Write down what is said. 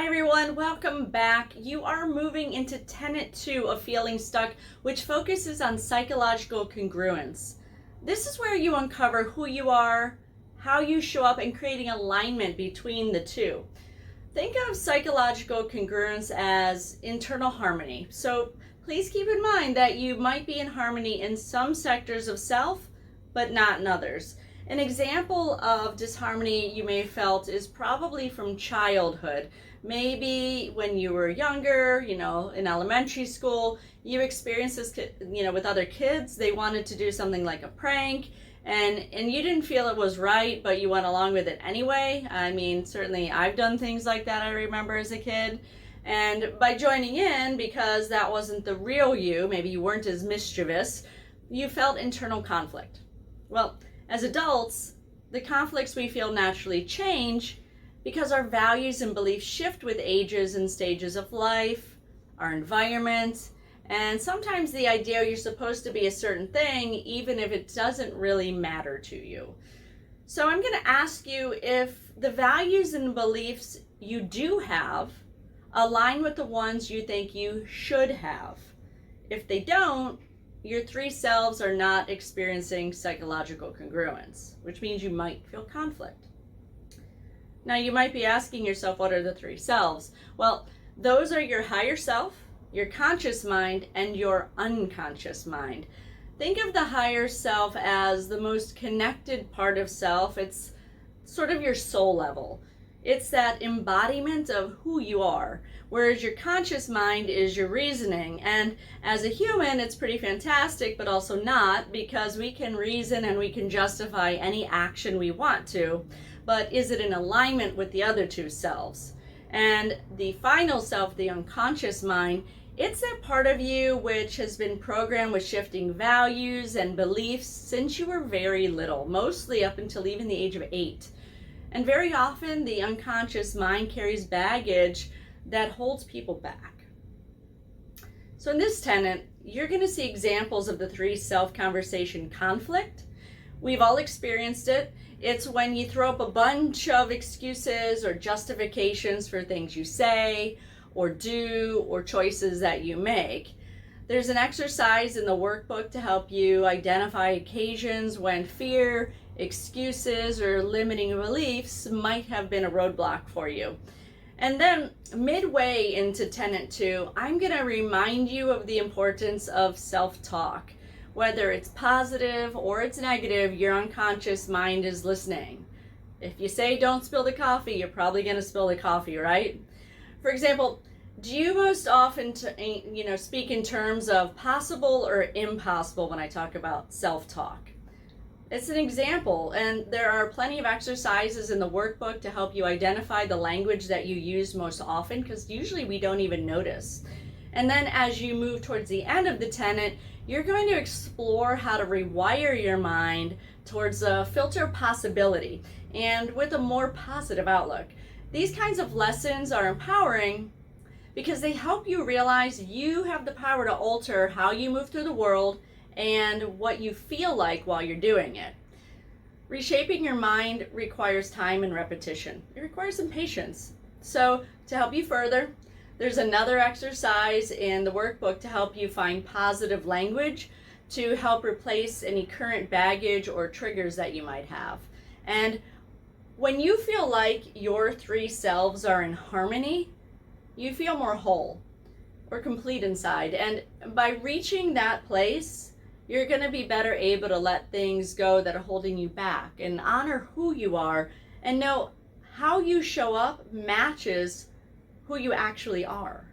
Hi everyone, welcome back. You are moving into Tenet 2 of Feeling Stuck, which focuses on psychological congruence. This is where you uncover who you are, how you show up, and creating alignment between the two. Think of psychological congruence as internal harmony. So please keep in mind that you might be in harmony in some sectors of self, but not in others. An example of disharmony you may have felt is probably from childhood. Maybe when you were younger, in elementary school, you experienced this, with other kids. They wanted to do something like a prank, and you didn't feel it was right, but you went along with it anyway. I mean, certainly I've done things like that, I remember as a kid. And by joining in, because that wasn't the real you, maybe you weren't as mischievous, you felt internal conflict. Well, as adults, the conflicts we feel naturally change because our values and beliefs shift with ages and stages of life, our environment, and sometimes the idea you're supposed to be a certain thing, even if it doesn't really matter to you. So I'm going to ask you if the values and beliefs you do have align with the ones you think you should have. If they don't, your three selves are not experiencing psychological congruence, which means you might feel conflict. Now, you might be asking yourself, what are the three selves? Well, those are your higher self, your conscious mind, and your unconscious mind. Think of the higher self as the most connected part of self. It's sort of your soul level. It's that embodiment of who you are, whereas your conscious mind is your reasoning. And as a human, it's pretty fantastic, but also not, because we can reason and we can justify any action we want to. But is it in alignment with the other two selves? And the final self, the unconscious mind, it's that part of you which has been programmed with shifting values and beliefs since you were very little, mostly up until even the age of 8. And very often the unconscious mind carries baggage that holds people back. So in this tenet, you're going to see examples of the three self-conversation conflict. We've all experienced it. It's when you throw up a bunch of excuses or justifications for things you say or do or choices that you make. There's an exercise in the workbook to help you identify occasions when fear, excuses, or limiting beliefs might have been a roadblock for you. And then midway into Tenet 2, I'm going to remind you of the importance of self-talk. Whether it's positive or it's negative, your unconscious mind is listening. If you say don't spill the coffee, you're probably going to spill the coffee, right? For example, do you most often speak in terms of possible or impossible when I talk about self-talk? It's an example, and there are plenty of exercises in the workbook to help you identify the language that you use most often, because usually we don't even notice. And then as you move towards the end of the tenet, you're going to explore how to rewire your mind towards a filter of possibility and with a more positive outlook. These kinds of lessons are empowering because they help you realize you have the power to alter how you move through the world and what you feel like while you're doing it. Reshaping your mind requires time and repetition. It requires some patience. So to help you further, there's another exercise in the workbook to help you find positive language to help replace any current baggage or triggers that you might have. And when you feel like your three selves are in harmony, you feel more whole or complete inside. And by reaching that place, you're going to be better able to let things go that are holding you back and honor who you are and know how you show up matches who you actually are.